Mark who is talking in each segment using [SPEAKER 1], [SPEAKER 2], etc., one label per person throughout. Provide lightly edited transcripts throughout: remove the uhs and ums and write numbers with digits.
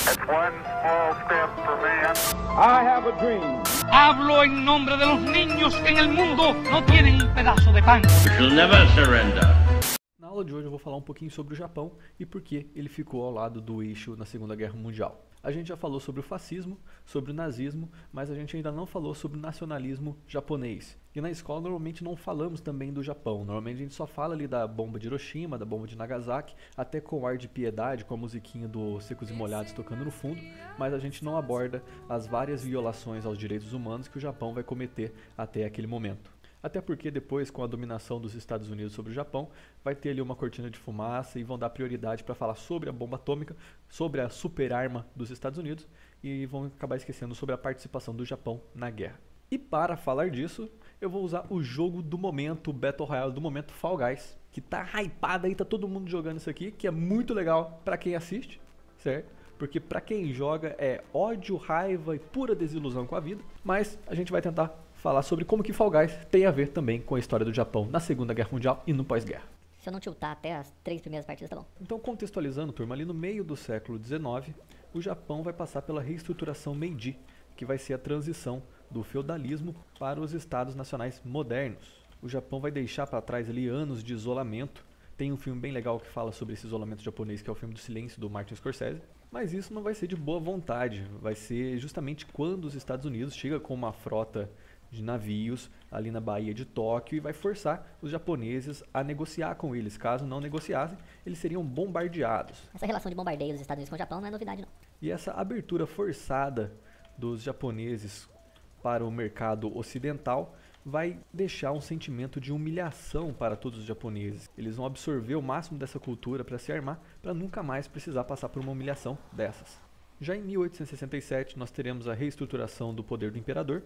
[SPEAKER 1] One small step for man.
[SPEAKER 2] I have a dream.
[SPEAKER 3] Hablo en nombre de los niños que en el mundo no tienen un pedazo de pan.
[SPEAKER 4] We shall never surrender.
[SPEAKER 5] Na aula de hoje eu vou falar um pouquinho sobre o Japão e por que ele ficou ao lado do eixo na Segunda Guerra Mundial. A gente já falou sobre o fascismo, sobre o nazismo, mas a gente ainda não falou sobre o nacionalismo japonês. E na escola normalmente não falamos também do Japão. Normalmente a gente só fala ali da bomba de Hiroshima, da bomba de Nagasaki, até com ar de piedade, com a musiquinha do Secos e Molhados tocando no fundo, mas a gente não aborda as várias violações aos direitos humanos que o Japão vai cometer até aquele momento. Até porque depois, com a dominação dos Estados Unidos sobre o Japão, vai ter ali uma cortina de fumaça e vão dar prioridade para falar sobre a bomba atômica, sobre a super arma dos Estados Unidos e vão acabar esquecendo sobre a participação do Japão na guerra. E para falar disso, eu vou usar o jogo do momento, o Battle Royale do momento, Fall Guys, que tá hypado aí, tá todo mundo jogando isso aqui, que é muito legal para quem assiste, certo? Porque para quem joga é ódio, raiva e pura desilusão com a vida, mas a gente vai tentar falar sobre como que Fall Guys tem a ver também com a história do Japão na Segunda Guerra Mundial e no pós-guerra.
[SPEAKER 6] Se eu não tiltar até as 3 primeiras partidas, tá bom.
[SPEAKER 5] Então, contextualizando, turma, ali no meio do século XIX, o Japão vai passar pela reestruturação Meiji, que vai ser a transição do feudalismo para os estados nacionais modernos. O Japão vai deixar para trás ali anos de isolamento. Tem um filme bem legal que fala sobre esse isolamento japonês, que é o filme do Silêncio, do Martin Scorsese. Mas isso não vai ser de boa vontade, vai ser justamente quando os Estados Unidos chega com uma frota de navios ali na Baía de Tóquio e vai forçar os japoneses a negociar com eles. Caso não negociassem, eles seriam bombardeados.
[SPEAKER 6] Essa relação de bombardeio dos Estados Unidos com o Japão não é novidade, não.
[SPEAKER 5] E essa abertura forçada dos japoneses para o mercado ocidental vai deixar um sentimento de humilhação para todos os japoneses. Eles vão absorver o máximo dessa cultura para se armar, para nunca mais precisar passar por uma humilhação dessas. Já em 1867, nós teremos a reestruturação do poder do imperador,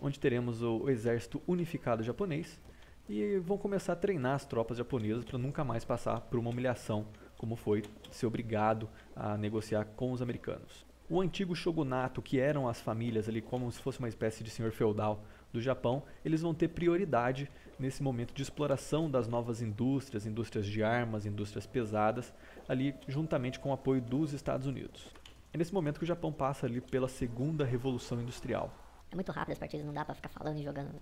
[SPEAKER 5] onde teremos o exército unificado japonês e vão começar a treinar as tropas japonesas para nunca mais passar por uma humilhação, como foi ser obrigado a negociar com os americanos. O antigo shogunato, que eram as famílias ali como se fosse uma espécie de senhor feudal do Japão, eles vão ter prioridade nesse momento de exploração das novas indústrias, indústrias de armas, indústrias pesadas, ali juntamente com o apoio dos Estados Unidos. É nesse momento que o Japão passa ali pela segunda revolução industrial.
[SPEAKER 6] É muito rápido as partidas, não dá pra ficar falando e jogando.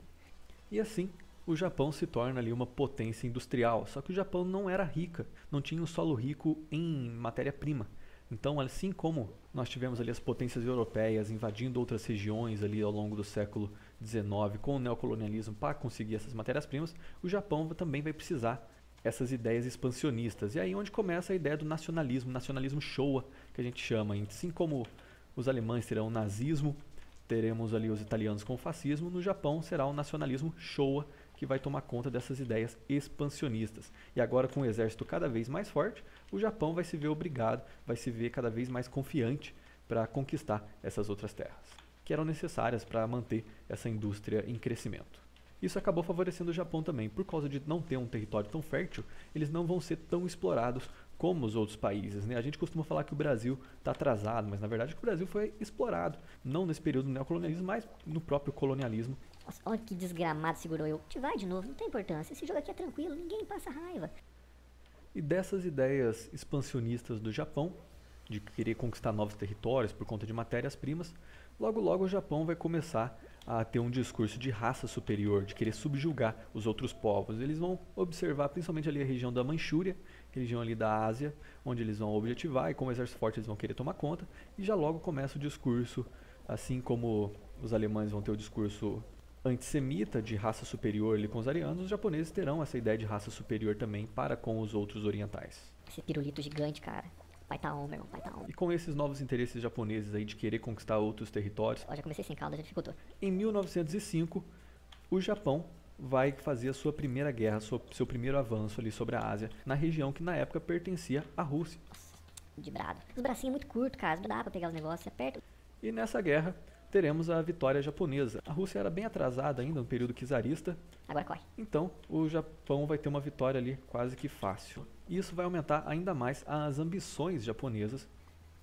[SPEAKER 5] E assim, o Japão se torna ali uma potência industrial. Só que o Japão não era rica, não tinha um solo rico em matéria-prima. Então, assim como nós tivemos ali as potências europeias invadindo outras regiões ali ao longo do século XIX com o neocolonialismo para conseguir essas matérias-primas, o Japão também vai precisar essas ideias expansionistas. E aí onde começa a ideia do nacionalismo Showa, que a gente chama. Assim como os alemães terão o nazismo, teremos ali os italianos com o fascismo, no Japão será o nacionalismo Showa que vai tomar conta dessas ideias expansionistas. E agora com o exército cada vez mais forte, o Japão vai se ver obrigado, vai se ver cada vez mais confiante para conquistar essas outras terras, que eram necessárias para manter essa indústria em crescimento. Isso acabou favorecendo o Japão também. Por causa de não ter um território tão fértil, eles não vão ser tão explorados como os outros países, né? A gente costuma falar que o Brasil está atrasado, mas na verdade o Brasil foi explorado, não nesse período do neocolonialismo, mas no próprio colonialismo.
[SPEAKER 6] Nossa, olha que desgramado segurou eu. Te vai de novo, não tem importância. Esse jogo aqui é tranquilo, ninguém passa raiva.
[SPEAKER 5] E dessas ideias expansionistas do Japão, de querer conquistar novos territórios por conta de matérias-primas, logo logo o Japão vai começar a ter um discurso de raça superior, de querer subjugar os outros povos. Eles vão observar principalmente ali a região da Manchúria, região ali da Ásia, onde eles vão objetivar e com o exército forte eles vão querer tomar conta. E já logo começa o discurso, assim como os alemães vão ter o discurso antissemita de raça superior ali com os arianos, os japoneses terão essa ideia de raça superior também para com os outros orientais.
[SPEAKER 6] Esse pirulito gigante, cara. Pai tá on, meu irmão, pai tá on.
[SPEAKER 5] E com esses novos interesses japoneses aí de querer conquistar outros territórios,
[SPEAKER 6] Ó, já comecei sem calda, já dificultou.
[SPEAKER 5] em 1905, o Japão vai fazer a sua primeira guerra, seu primeiro avanço ali sobre a Ásia, na região que na época pertencia à Rússia.
[SPEAKER 6] Nossa, de brado. Os bracinhos muito curtos, cara, não dá pra pegar os negócios, aperta.
[SPEAKER 5] E nessa guerra teremos a vitória japonesa. A Rússia era bem atrasada ainda no período czarista,
[SPEAKER 6] Agora corre.
[SPEAKER 5] então o Japão vai ter uma vitória ali quase que fácil. E isso vai aumentar ainda mais as ambições japonesas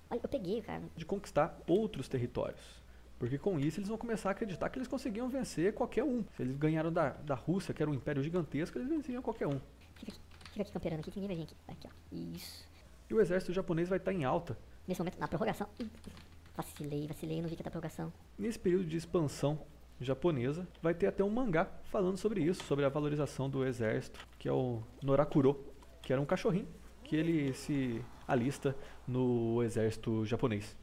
[SPEAKER 6] Olha, eu peguei, cara.
[SPEAKER 5] de conquistar outros territórios. Porque com isso eles vão começar a acreditar que eles conseguiam vencer qualquer um. Se eles ganharam da Rússia, que era um império gigantesco, eles venciam qualquer um.
[SPEAKER 6] Fica aqui camperando aqui, que ninguém vai vir aqui. Aqui, ó. Isso.
[SPEAKER 5] E o exército japonês vai estar em alta
[SPEAKER 6] Nesse momento, na prorrogação. Vacilei, não vi que tá prorrogação.
[SPEAKER 5] Nesse período de expansão japonesa, vai ter até um mangá falando sobre isso, sobre a valorização do exército, que é o Norakuro, que era um cachorrinho, que ele se alista no exército japonês.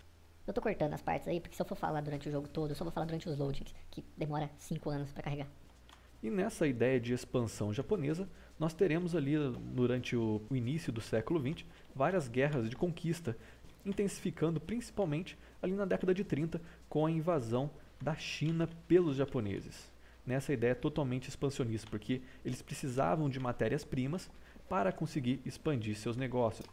[SPEAKER 6] Eu tô cortando as partes aí, porque se eu for falar durante o jogo todo, eu só vou falar durante os loadings, que demora 5 anos pra carregar.
[SPEAKER 5] E nessa ideia de expansão japonesa, nós teremos ali, durante o início do século XX, várias guerras de conquista, intensificando principalmente ali na década de 30, com a invasão da China pelos japoneses. Nessa ideia totalmente expansionista, porque eles precisavam de matérias-primas para conseguir expandir seus negócios.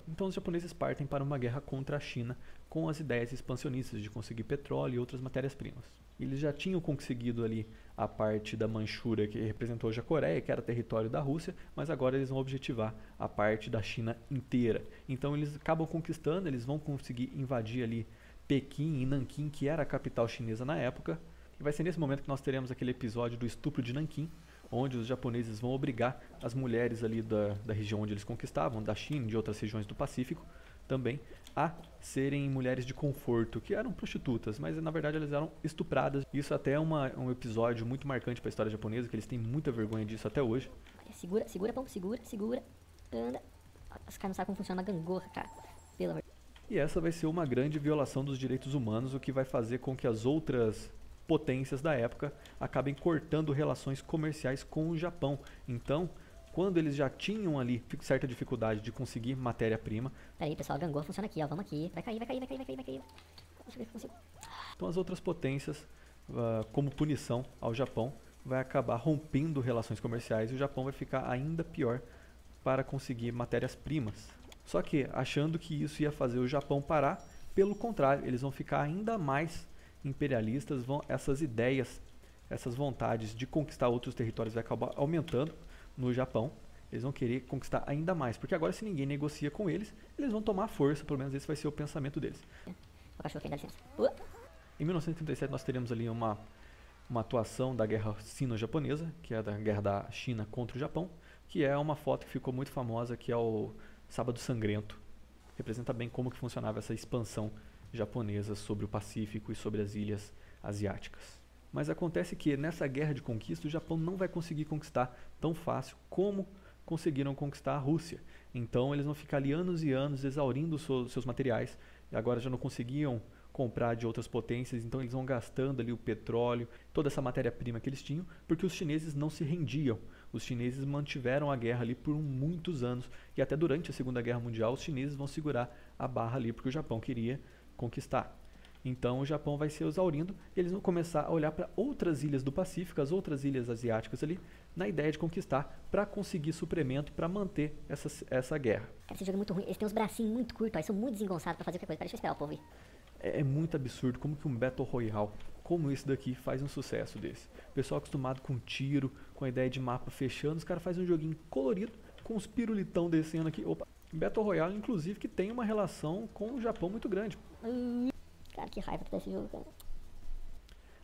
[SPEAKER 5] Então os japoneses partem para uma guerra contra a China com as ideias expansionistas de conseguir petróleo e outras matérias-primas. Eles já tinham conseguido ali a parte da Manchúria, que representou hoje a Coreia, que era território da Rússia, mas agora eles vão objetivar a parte da China inteira. Então eles acabam conquistando, eles vão conseguir invadir ali Pequim e Nanquim, que era a capital chinesa na época. E vai ser nesse momento que nós teremos aquele episódio do estupro de Nanquim, onde os japoneses vão obrigar as mulheres ali da região onde eles conquistavam, da China e de outras regiões do Pacífico, também a serem mulheres de conforto, que eram prostitutas, mas na verdade elas eram estupradas. Isso até é um episódio muito marcante para a história japonesa, que eles têm muita vergonha disso até hoje.
[SPEAKER 6] Segura, pão, segura. Anda. Os caras não sabem como funciona uma gangorra, cara. Pelo amor.
[SPEAKER 5] E essa vai ser uma grande violação dos direitos humanos, o que vai fazer com que as outras potências da época acabem cortando relações comerciais com o Japão. Então, quando eles já tinham ali certa dificuldade de conseguir matéria-prima...
[SPEAKER 6] Peraí, pessoal, a gangorra funciona aqui, ó. Vamos aqui. Vai cair. Deixa eu ver se eu consigo.
[SPEAKER 5] Então as outras potências, como punição ao Japão, vai acabar rompendo relações comerciais e o Japão vai ficar ainda pior para conseguir matérias-primas. Só que, achando que isso ia fazer o Japão parar, pelo contrário, eles vão ficar ainda mais imperialistas, essas ideias, essas vontades de conquistar outros territórios vai acabar aumentando no Japão. Eles vão querer conquistar ainda mais, porque agora se ninguém negocia com eles, eles vão tomar força, pelo menos esse vai ser o pensamento deles.
[SPEAKER 6] O cachorro aqui, dá licença.
[SPEAKER 5] Em 1937 nós teremos ali uma atuação da guerra sino-japonesa, que é da guerra da China contra o Japão, que é uma foto que ficou muito famosa, que é o Sábado Sangrento. Representa bem como que funcionava essa expansão japonesa sobre o Pacífico e sobre as ilhas asiáticas. Mas acontece que nessa guerra de conquista o Japão não vai conseguir conquistar tão fácil como conseguiram conquistar a Rússia. Então eles vão ficar ali anos e anos exaurindo seus materiais e agora já não conseguiam comprar de outras potências, então eles vão gastando ali o petróleo, toda essa matéria-prima que eles tinham, porque os chineses não se rendiam. Os chineses mantiveram a guerra ali por muitos anos e até durante a Segunda Guerra Mundial os chineses vão segurar a barra ali porque o Japão queria conquistar. Então o Japão vai se exaurindo e eles vão começar a olhar para outras ilhas do Pacífico, as outras ilhas asiáticas ali, na ideia de conquistar para conseguir suprimento para manter essa guerra.
[SPEAKER 6] Cara, esse jogo é muito ruim, eles têm uns bracinhos muito curtos, eles são muito desengonçados para fazer qualquer coisa. Deixa eu esperar o povo ir.
[SPEAKER 5] É muito absurdo como que um Battle Royale, como esse daqui, faz um sucesso desse. O pessoal acostumado com tiro, com a ideia de mapa fechando, os caras fazem um joguinho colorido, com os pirulitão descendo aqui. Opa! Battle Royale, inclusive, que tem uma relação com o Japão muito grande.
[SPEAKER 6] Cara, que raiva que dá esse jogo, cara.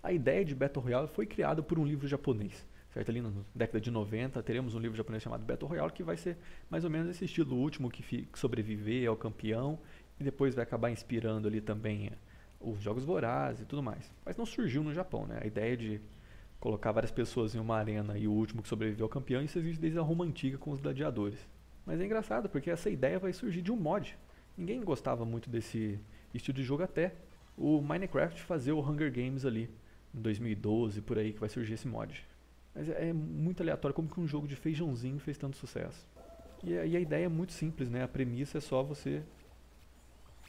[SPEAKER 5] A ideia de Battle Royale foi criada por um livro japonês. Certo? Ali na década de 90, teremos um livro japonês chamado Battle Royale, que vai ser mais ou menos esse estilo último, que sobreviver ao campeão, e depois vai acabar inspirando ali também os Jogos Vorazes e tudo mais. Mas não surgiu no Japão, né? A ideia de colocar várias pessoas em uma arena e o último que sobreviveu ao campeão, isso existe desde a Roma Antiga com os gladiadores. Mas é engraçado, porque essa ideia vai surgir de um mod. Ninguém gostava muito desse estilo de jogo até o Minecraft fazer o Hunger Games ali, em 2012, por aí, que vai surgir esse mod. Mas é muito aleatório como que um jogo de feijãozinho fez tanto sucesso. E a ideia é muito simples, né? A premissa é só você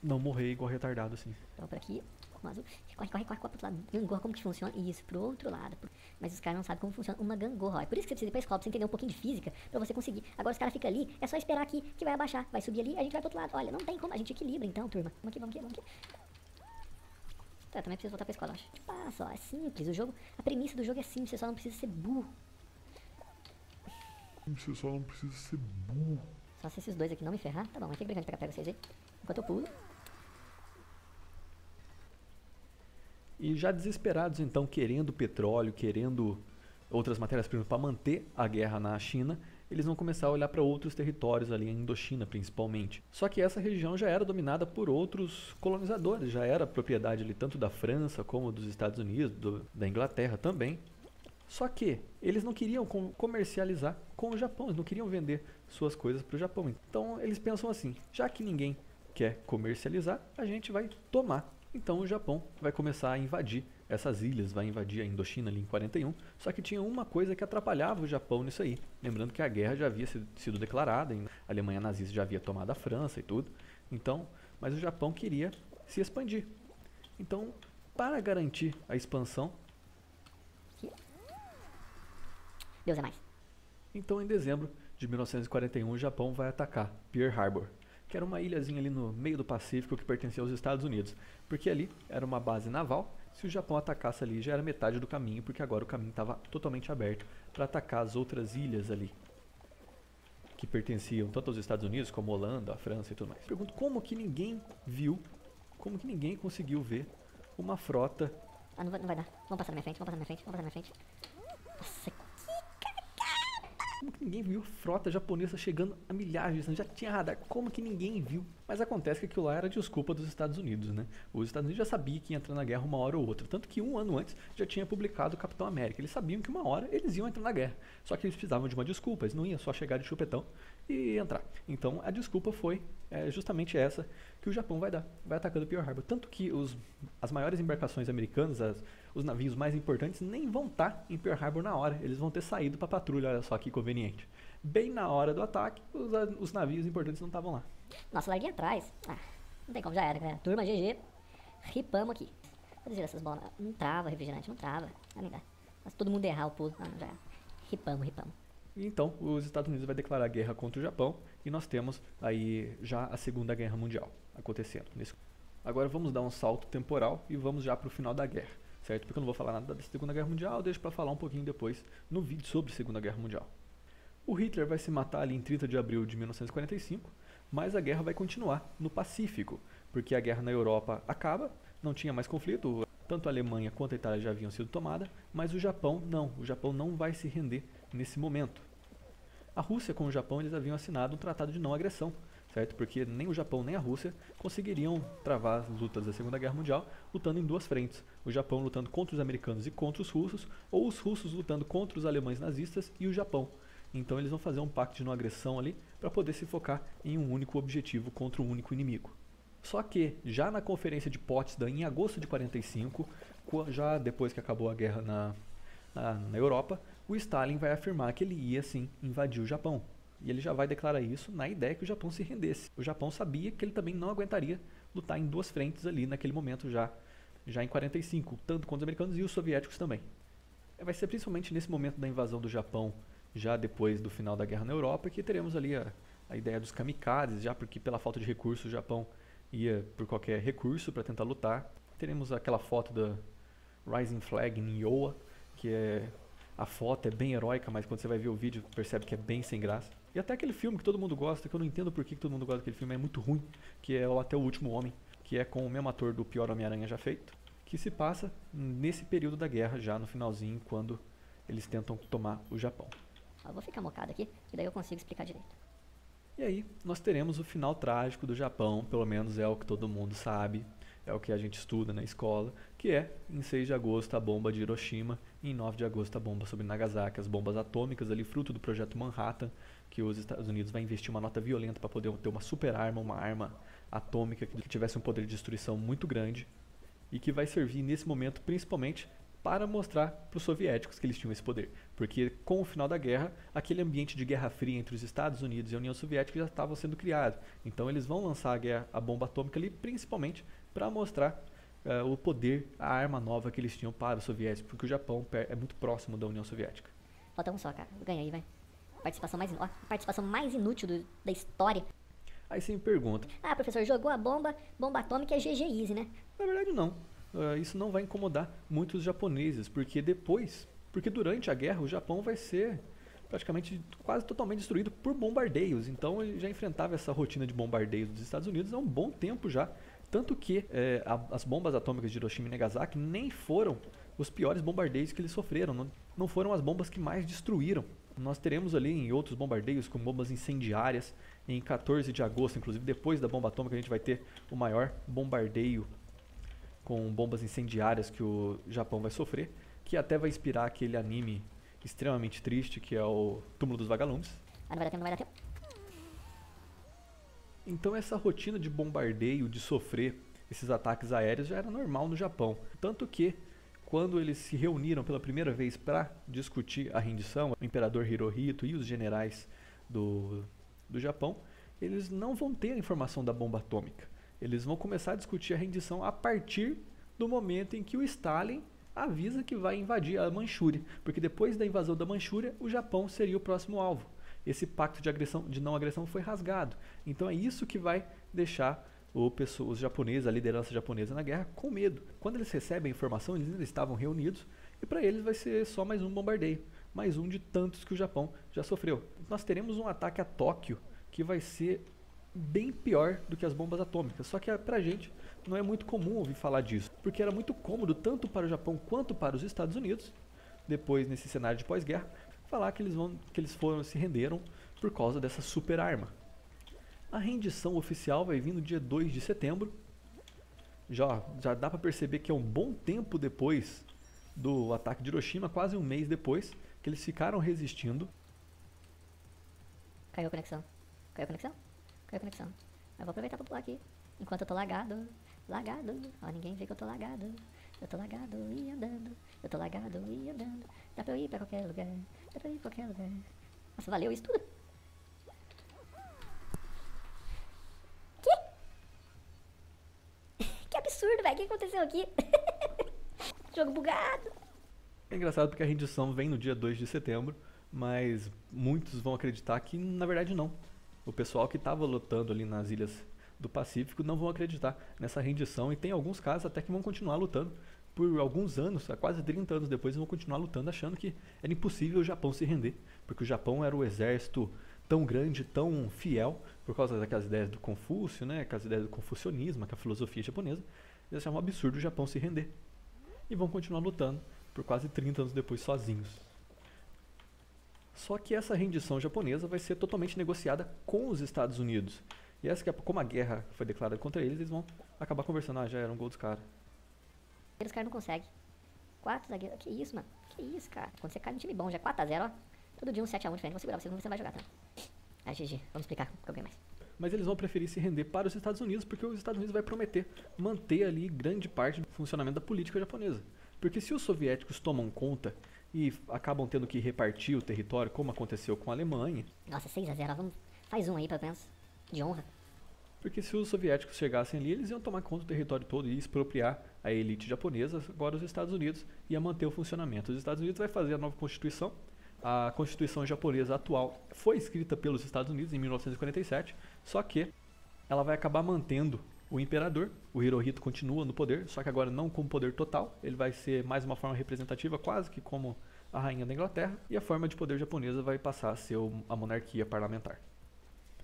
[SPEAKER 5] não morrer igual retardado assim.
[SPEAKER 6] Então, por aqui, com azul. Corre pro outro lado. Gangorra, como que funciona? Isso, pro outro lado. Mas os caras não sabem como funciona uma gangorra. É por isso que você precisa ir pra escola, pra você entender um pouquinho de física, pra você conseguir. Agora os caras ficam ali, é só esperar aqui que vai abaixar. Vai subir ali, a gente vai pro outro lado. Olha, não tem como, a gente equilibra então, turma. Vamos aqui. Tá, também preciso voltar pra escola, acho. Passa, ó, é simples. O jogo, a premissa do jogo é simples, você só não precisa ser burro. Só se esses dois aqui não me ferrar, tá bom, mas fica brincando de pegar vocês aí. Enquanto eu pulo.
[SPEAKER 5] E já desesperados então, querendo petróleo, querendo outras matérias-primas para manter a guerra na China, eles vão começar a olhar para outros territórios ali, em Indochina principalmente. Só que essa região já era dominada por outros colonizadores, já era propriedade ali tanto da França como dos Estados Unidos, da Inglaterra também. Só que eles não queriam comercializar com o Japão, eles não queriam vender suas coisas para o Japão. Então eles pensam assim, já que ninguém quer comercializar, a gente vai tomar. Então o Japão vai começar a invadir essas ilhas, vai invadir a Indochina ali em 41, só que tinha uma coisa que atrapalhava o Japão nisso aí. Lembrando que a guerra já havia sido declarada, a Alemanha nazista já havia tomado a França e tudo. Então, mas o Japão queria se expandir. Então, para garantir a expansão,
[SPEAKER 6] Deus é mais.
[SPEAKER 5] então em dezembro de 1941 o Japão vai atacar Pearl Harbor, que era uma ilhazinha ali no meio do Pacífico que pertencia aos Estados Unidos, porque ali era uma base naval. Se o Japão atacasse ali, já era metade do caminho, porque agora o caminho estava totalmente aberto para atacar as outras ilhas ali, que pertenciam tanto aos Estados Unidos como a Holanda, a França e tudo mais. Pergunto como que ninguém viu, como que ninguém conseguiu ver uma frota.
[SPEAKER 6] Ah, não vai dar. Vamos passar na minha frente, vamos passar na minha frente, vamos passar na minha frente. Nossa,
[SPEAKER 5] Como que ninguém viu frota japonesa chegando a milhares de distância? Já tinha radar. Como que ninguém viu? Mas acontece que aquilo lá era desculpa dos Estados Unidos, né? Os Estados Unidos já sabiam que ia entrar na guerra uma hora ou outra. Tanto que um ano antes já tinha publicado o Capitão América. Eles sabiam que uma hora eles iam entrar na guerra. Só que eles precisavam de uma desculpa. Eles não iam só chegar de chupetão e entrar. Então a desculpa foi justamente essa que o Japão vai dar. Vai atacando Pearl Harbor. Tanto que as maiores embarcações americanas, os navios mais importantes, nem vão estar em Pearl Harbor na hora. Eles vão ter saído para patrulha, olha só que conveniente. Bem na hora do ataque, os navios importantes não estavam lá.
[SPEAKER 6] Nossa, larguei atrás. Ah, não tem como, já era, galera. Turma, GG. Ripamos aqui. Vou dizer essas bolas. Não trava, refrigerante, não trava. Ah, nem dá. Mas todo mundo errar o pulo. Ah, não, já era. Ripamos.
[SPEAKER 5] Então, os Estados Unidos vai declarar guerra contra o Japão e nós temos aí já a Segunda Guerra Mundial acontecendo. Agora vamos dar um salto temporal e vamos já para o final da guerra, certo? Porque eu não vou falar nada da Segunda Guerra Mundial, deixo para falar um pouquinho depois no vídeo sobre a Segunda Guerra Mundial. O Hitler vai se matar ali em 30 de abril de 1945, mas a guerra vai continuar no Pacífico, porque a guerra na Europa acaba, não tinha mais conflito, tanto a Alemanha quanto a Itália já haviam sido tomadas, mas o Japão não vai se render nesse momento. A Rússia com o Japão eles haviam assinado um tratado de não agressão, certo? Porque nem o Japão nem a Rússia conseguiriam travar as lutas da Segunda Guerra Mundial lutando em duas frentes. O Japão lutando contra os americanos e contra os russos, ou os russos lutando contra os alemães nazistas e o Japão. Então eles vão fazer um pacto de não agressão ali para poder se focar em um único objetivo contra um único inimigo. Só que já na Conferência de Potsdam em agosto de 45, já depois que acabou a guerra na Europa, o Stalin vai afirmar que ele ia sim invadir o Japão. E ele já vai declarar isso na ideia que o Japão se rendesse. O Japão sabia que ele também não aguentaria lutar em duas frentes ali naquele momento já em 45, tanto contra os americanos e os soviéticos também. Vai ser principalmente nesse momento da invasão do Japão, já depois do final da guerra na Europa, que teremos ali a ideia dos kamikazes, já porque pela falta de recursos o Japão ia por qualquer recurso para tentar lutar. Teremos aquela foto da Rising Flag em Iowa, que a foto é bem heróica, mas quando você vai ver o vídeo percebe que é bem sem graça. E até aquele filme que todo mundo gosta, que eu não entendo por que todo mundo gosta daquele filme, é muito ruim, que é Até o Último Homem, que é com o mesmo ator do pior Homem-Aranha já feito, que se passa nesse período da guerra, já no finalzinho, quando eles tentam tomar o Japão.
[SPEAKER 6] Eu vou ficar mocado aqui, e daí eu consigo explicar direito.
[SPEAKER 5] E aí, nós teremos o final trágico do Japão, pelo menos é o que todo mundo sabe, é o que a gente estuda na escola, que é, em 6 de agosto, a bomba de Hiroshima, e em 9 de agosto, a bomba sobre Nagasaki, as bombas atômicas ali, fruto do projeto Manhattan, que os Estados Unidos vai investir uma nota violenta para poder ter uma super arma, uma arma atômica que tivesse um poder de destruição muito grande, e que vai servir nesse momento, principalmente, para mostrar para os soviéticos que eles tinham esse poder. Porque com o final da guerra, aquele ambiente de guerra fria entre os Estados Unidos e a União Soviética já estava sendo criado. Então eles vão lançar a bomba atômica ali principalmente para mostrar o poder, a arma nova que eles tinham para os soviéticos, porque o Japão é muito próximo da União Soviética.
[SPEAKER 6] Falta um só, cara. Ganha aí, vai. Participação mais inútil da história.
[SPEAKER 5] Aí você me pergunta...
[SPEAKER 6] Ah, professor, jogou a bomba atômica é GG Easy, né?
[SPEAKER 5] Na verdade não. Isso não vai incomodar muito os japoneses, porque durante a guerra o Japão vai ser praticamente quase totalmente destruído por bombardeios. Então ele já enfrentava essa rotina de bombardeios dos Estados Unidos há um bom tempo já. Tanto que as bombas atômicas de Hiroshima e Nagasaki nem foram os piores bombardeios que eles sofreram. Não foram as bombas que mais destruíram Nós teremos ali em outros bombardeios com bombas incendiárias. Em 14 de agosto, inclusive depois da bomba atômica, a gente vai ter o maior bombardeio com bombas incendiárias que o Japão vai sofrer, que até vai inspirar aquele anime extremamente triste que é o Túmulo dos Vagalumes.
[SPEAKER 6] Ah, não vai dar tempo, não vai dar tempo.
[SPEAKER 5] Então essa rotina de bombardeio, de sofrer esses ataques aéreos já era normal no Japão. Tanto que quando eles se reuniram pela primeira vez para discutir a rendição, o imperador Hirohito e os generais do Japão, eles não vão ter a informação da bomba atômica. Eles vão começar a discutir a rendição a partir do momento em que o Stalin avisa que vai invadir a Manchúria, porque depois da invasão da Manchúria, o Japão seria o próximo alvo. Esse pacto de não agressão foi rasgado. Então é isso que vai deixar os japoneses, a liderança japonesa na guerra, com medo. Quando eles recebem a informação, eles ainda estavam reunidos, e para eles vai ser só mais um bombardeio, mais um de tantos que o Japão já sofreu. Nós teremos um ataque a Tóquio que vai ser bem pior do que as bombas atômicas, só que pra gente não é muito comum ouvir falar disso, porque era muito cômodo tanto para o Japão quanto para os Estados Unidos, depois nesse cenário de pós-guerra, falar que eles se renderam por causa dessa super arma. A rendição oficial vai vir no dia 2 de setembro. Já dá para perceber que é um bom tempo depois do ataque de Hiroshima, quase um mês depois, que eles ficaram resistindo.
[SPEAKER 6] Caiu a conexão. Caiu a conexão? Caiu a conexão. Eu vou aproveitar pra pular aqui. Enquanto eu tô lagado. Lagado. Ó, ninguém vê que eu tô lagado. Eu tô lagado e andando. Eu tô lagado e andando. Dá pra eu ir pra qualquer lugar. Dá pra eu ir pra qualquer lugar. Nossa, valeu isso tudo. Que absurdo, velho. O que aconteceu aqui? Jogo bugado.
[SPEAKER 5] É engraçado porque a rendição vem no dia 2 de setembro, mas muitos vão acreditar que na verdade não. O pessoal que estava lutando ali nas ilhas do Pacífico não vão acreditar nessa rendição, e tem alguns casos até que vão continuar lutando por alguns anos, há quase 30 anos depois, vão continuar lutando achando que era impossível o Japão se render, porque o Japão era o exército tão grande, tão fiel, por causa daquelas ideias do Confúcio, né, aquelas ideias do confucionismo, que é a filosofia japonesa. Eles achavam um absurdo o Japão se render. E vão continuar lutando por quase 30 anos depois sozinhos. Só que essa rendição japonesa vai ser totalmente negociada com os Estados Unidos. E essa, como a guerra foi declarada contra eles, eles vão acabar conversando. Ah, já era um gol dos caras.
[SPEAKER 6] Os caras não conseguem. 4 zagueiros. Que isso, mano? Que isso, cara? Quando você cai no time bom, já é 4x0, ó. Todo dia um 7x1 diferente. Vou segurar você, você não vai jogar, tá? Ah, GG. Vamos explicar que eu ganho mais.
[SPEAKER 5] Mas eles vão preferir se render para os Estados Unidos, porque os Estados Unidos vai prometer manter ali grande parte do funcionamento da política japonesa. Porque se os soviéticos tomam conta e acabam tendo que repartir o território, como aconteceu com a Alemanha...
[SPEAKER 6] Nossa, 6x0, vamos... Faz um aí, pelo menos, de honra.
[SPEAKER 5] Porque se os soviéticos chegassem ali, eles iam tomar conta do território todo e expropriar a elite japonesa. Agora os Estados Unidos iam manter o funcionamento. Os Estados Unidos vai fazer a nova Constituição. A Constituição japonesa atual foi escrita pelos Estados Unidos em 1947, só que ela vai acabar mantendo o imperador. O Hirohito continua no poder, só que agora não com poder total. Ele vai ser mais uma forma representativa, quase que como a rainha da Inglaterra, e a forma de poder japonesa vai passar a ser a monarquia parlamentar.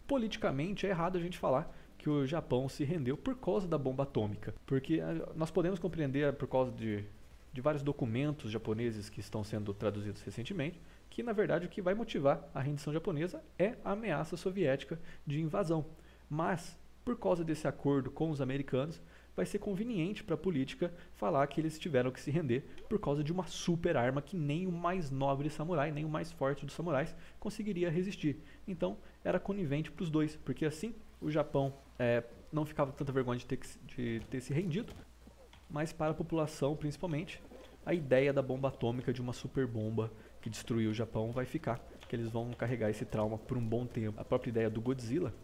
[SPEAKER 5] Politicamente é errado a gente falar que o Japão se rendeu por causa da bomba atômica, porque nós podemos compreender por causa de vários documentos japoneses que estão sendo traduzidos recentemente, que na verdade o que vai motivar a rendição japonesa é a ameaça soviética de invasão. Mas, por causa desse acordo com os americanos, vai ser conveniente para a política falar que eles tiveram que se render por causa de uma super arma que nem o mais nobre samurai, nem o mais forte dos samurais conseguiria resistir. Então, era conivente para os dois, porque assim o Japão não ficava com tanta vergonha de ter se rendido, mas para a população, principalmente, a ideia da bomba atômica, de uma super bomba que destruiu o Japão, vai ficar, que eles vão carregar esse trauma por um bom tempo. A própria ideia do Godzilla,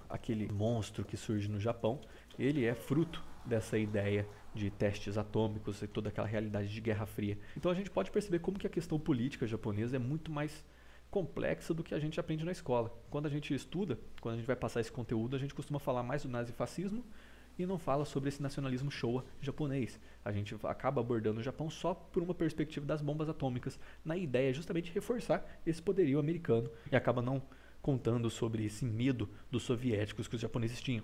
[SPEAKER 5] aquele monstro que surge no Japão, ele é fruto dessa ideia de testes atômicos e toda aquela realidade de Guerra Fria. Então a gente pode perceber como que a questão política japonesa é muito mais complexa do que a gente aprende na escola. Quando a gente estuda, quando a gente vai passar esse conteúdo, a gente costuma falar mais do nazifascismo e não fala sobre esse nacionalismo Showa japonês. A gente acaba abordando o Japão só por uma perspectiva das bombas atômicas, na ideia justamente de reforçar esse poderio americano, e acaba não contando sobre esse medo dos soviéticos que os japoneses tinham.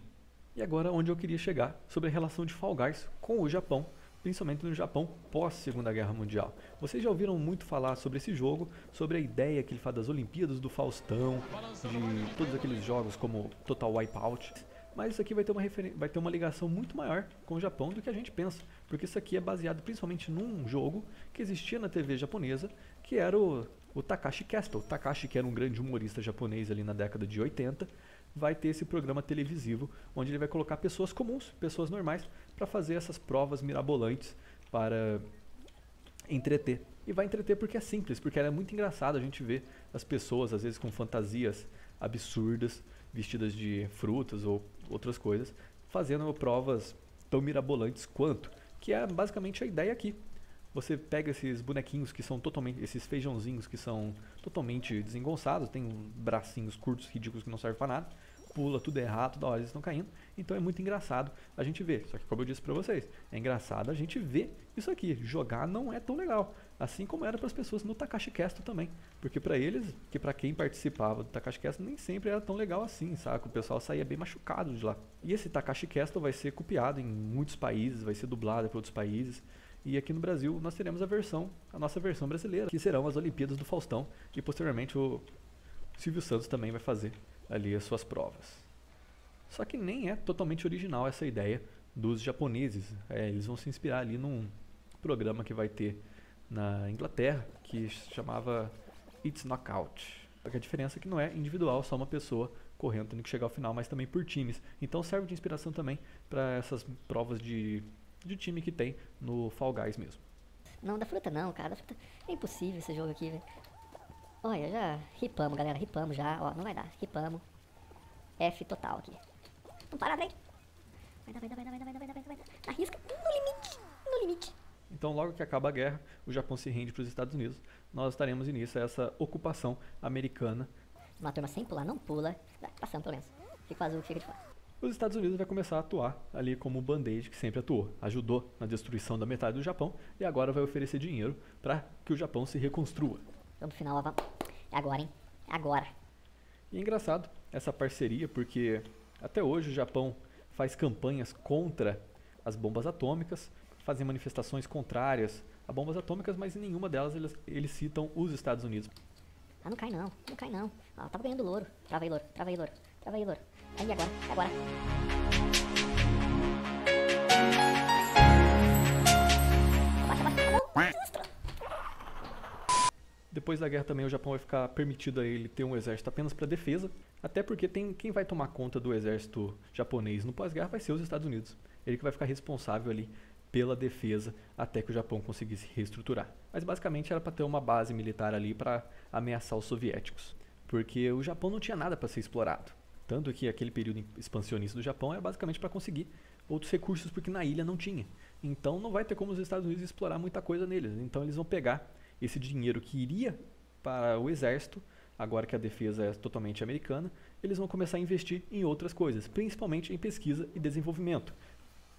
[SPEAKER 5] E agora onde eu queria chegar, sobre a relação de Fall Guys com o Japão principalmente no Japão pós Segunda Guerra Mundial. Vocês já ouviram muito falar sobre esse jogo, sobre a ideia que ele faz das Olimpíadas do Faustão, de todos aqueles jogos como Total Wipeout. Mas isso aqui vai ter uma ligação muito maior com o Japão do que a gente pensa, porque isso aqui é baseado principalmente num jogo que existia na TV japonesa, que era o Takashi Castle. Takashi, que era um grande humorista japonês ali na década de 80, vai ter esse programa televisivo onde ele vai colocar pessoas comuns, pessoas normais, para fazer essas provas mirabolantes para entreter. E vai entreter porque é simples, porque era muito engraçado a gente ver as pessoas, às vezes com fantasias absurdas, vestidas de frutas ou outras coisas, fazendo provas tão mirabolantes quanto, que é basicamente a ideia aqui. Você pega esses bonequinhos que são totalmente, esses feijãozinhos que são totalmente desengonçados, tem bracinhos curtos, ridículos que não servem para nada, pula tudo errado, toda hora eles estão caindo, então é muito engraçado a gente ver. Só que, como eu disse para vocês, é engraçado a gente ver isso aqui. Jogar não é tão legal, assim como era para as pessoas no Takashi Castle também, porque para eles, que para quem participava do Takashi Castle nem sempre era tão legal assim, saca? O pessoal saía bem machucado de lá. E esse Takashi Castle vai ser copiado em muitos países, vai ser dublado para outros países. E aqui no Brasil nós teremos a nossa versão brasileira, que serão as Olimpíadas do Faustão, e posteriormente o Silvio Santos também vai fazer ali as suas provas. Só que nem é totalmente original essa ideia dos japoneses. Eles vão se inspirar ali num programa que vai ter na Inglaterra, que se chamava It's Knockout. Só que a diferença é que não é individual, só uma pessoa correndo, tendo que chegar ao final, mas também por times. Então serve de inspiração também para essas provas de time que tem no Fall Guys mesmo.
[SPEAKER 6] Não, da fruta não, cara. Da fruta é impossível esse jogo aqui, velho. Olha, já ripamos, galera. Ripamos já. Ó, não vai dar. Ripamos. F total aqui. Não para, velho. Vai dar. Arrisca. No limite.
[SPEAKER 5] Então, logo que acaba a guerra, o Japão se rende para os Estados Unidos. Nós estaremos início a essa ocupação americana.
[SPEAKER 6] Uma turma sem pular, não pula. Passando, pelo menos. Fica o azul que fica de fora.
[SPEAKER 5] Os Estados Unidos vai começar a atuar ali como o Band-Aid, que sempre atuou. Ajudou na destruição da metade do Japão e agora vai oferecer dinheiro para que o Japão se reconstrua.
[SPEAKER 6] Então, no final, ó, é agora, hein? É agora.
[SPEAKER 5] E é engraçado essa parceria, porque até hoje o Japão faz campanhas contra as bombas atômicas, fazem manifestações contrárias a bombas atômicas, mas em nenhuma delas eles citam os Estados Unidos.
[SPEAKER 6] Ah, não cai não, não cai não. Ah, tava ganhando louro. Trava aí, louro. Aí, agora.
[SPEAKER 5] Depois da guerra também o Japão vai ficar permitido a ele ter um exército apenas para defesa, até porque quem vai tomar conta do exército japonês no pós-guerra vai ser os Estados Unidos. Ele que vai ficar responsável ali pela defesa até que o Japão conseguisse reestruturar. Mas basicamente era para ter uma base militar ali para ameaçar os soviéticos, porque o Japão não tinha nada para ser explorado. Tanto que aquele período expansionista do Japão era basicamente para conseguir outros recursos, porque na ilha não tinha. Então não vai ter como os Estados Unidos explorar muita coisa neles. Então eles vão pegar esse dinheiro que iria para o exército, agora que a defesa é totalmente americana, eles vão começar a investir em outras coisas, principalmente em pesquisa e desenvolvimento.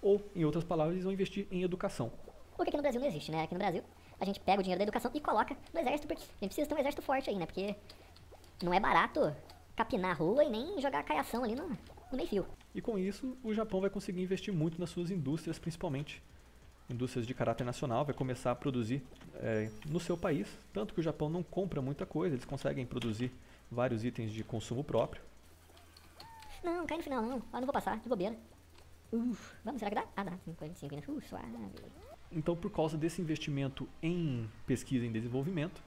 [SPEAKER 5] Ou, em outras palavras, eles vão investir em educação.
[SPEAKER 6] Porque aqui no Brasil não existe, né? Aqui no Brasil a gente pega o dinheiro da educação e coloca no exército, porque a gente precisa ter um exército forte aí, né? Porque não é barato capinar a rua e nem jogar caiação ali no meio-fio.
[SPEAKER 5] E com isso, o Japão vai conseguir investir muito nas suas indústrias, principalmente indústrias de caráter nacional, vai começar a produzir no seu país, tanto que o Japão não compra muita coisa, eles conseguem produzir vários itens de consumo próprio.
[SPEAKER 6] Não, cai no final não, não vou passar, de bobeira. Vamos, será que dá? Ah, dá, 55 ainda, suave.
[SPEAKER 5] Então, por causa desse investimento em pesquisa e em desenvolvimento,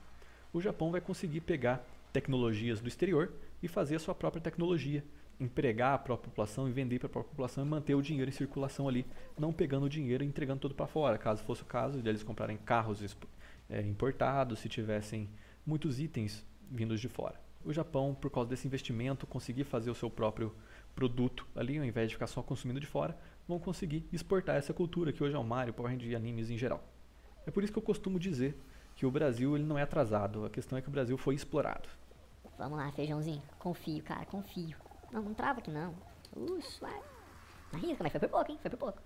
[SPEAKER 5] o Japão vai conseguir pegar tecnologias do exterior e fazer a sua própria tecnologia, empregar a própria população e vender para a própria população e manter o dinheiro em circulação ali, não pegando o dinheiro e entregando tudo para fora, caso fosse o caso de eles comprarem carros importados, se tivessem muitos itens vindos de fora. O Japão, por causa desse investimento, conseguir fazer o seu próprio produto ali, ao invés de ficar só consumindo de fora, vão conseguir exportar essa cultura que hoje é o Mario, Power Rangers e animes em geral. É por isso que eu costumo dizer que o Brasil ele não é atrasado, a questão é que o Brasil foi explorado.
[SPEAKER 6] Vamos lá, feijãozinho, confio, cara, confio. Não trava aqui não. Suave. Arrisca, mas foi por pouco, hein? Foi por pouco.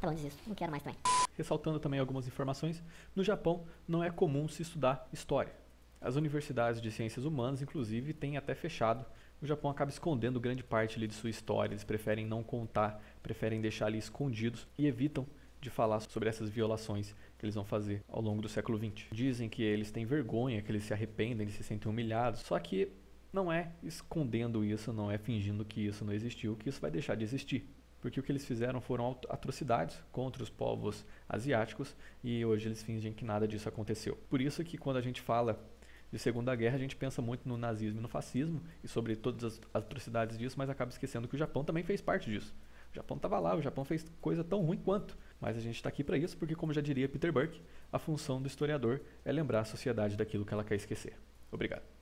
[SPEAKER 6] Tá bom, desisto. Não quero mais também.
[SPEAKER 5] Ressaltando também algumas informações, no Japão não é comum se estudar história. As universidades de ciências humanas, inclusive, têm até fechado o Japão acaba escondendo grande parte ali de sua história. Eles preferem não contar, preferem deixar ali escondidos e evitam de falar sobre essas violações que eles vão fazer ao longo do século XX. Dizem que eles têm vergonha, que eles se arrependem, eles se sentem humilhados, só que não é escondendo isso, não é fingindo que isso não existiu, que isso vai deixar de existir. Porque o que eles fizeram foram atrocidades contra os povos asiáticos e hoje eles fingem que nada disso aconteceu. Por isso que quando a gente fala de Segunda Guerra, a gente pensa muito no nazismo e no fascismo e sobre todas as atrocidades disso, mas acaba esquecendo que o Japão também fez parte disso. O Japão estava lá, o Japão fez coisa tão ruim quanto. Mas a gente está aqui para isso porque, como já diria Peter Burke, a função do historiador é lembrar a sociedade daquilo que ela quer esquecer. Obrigado.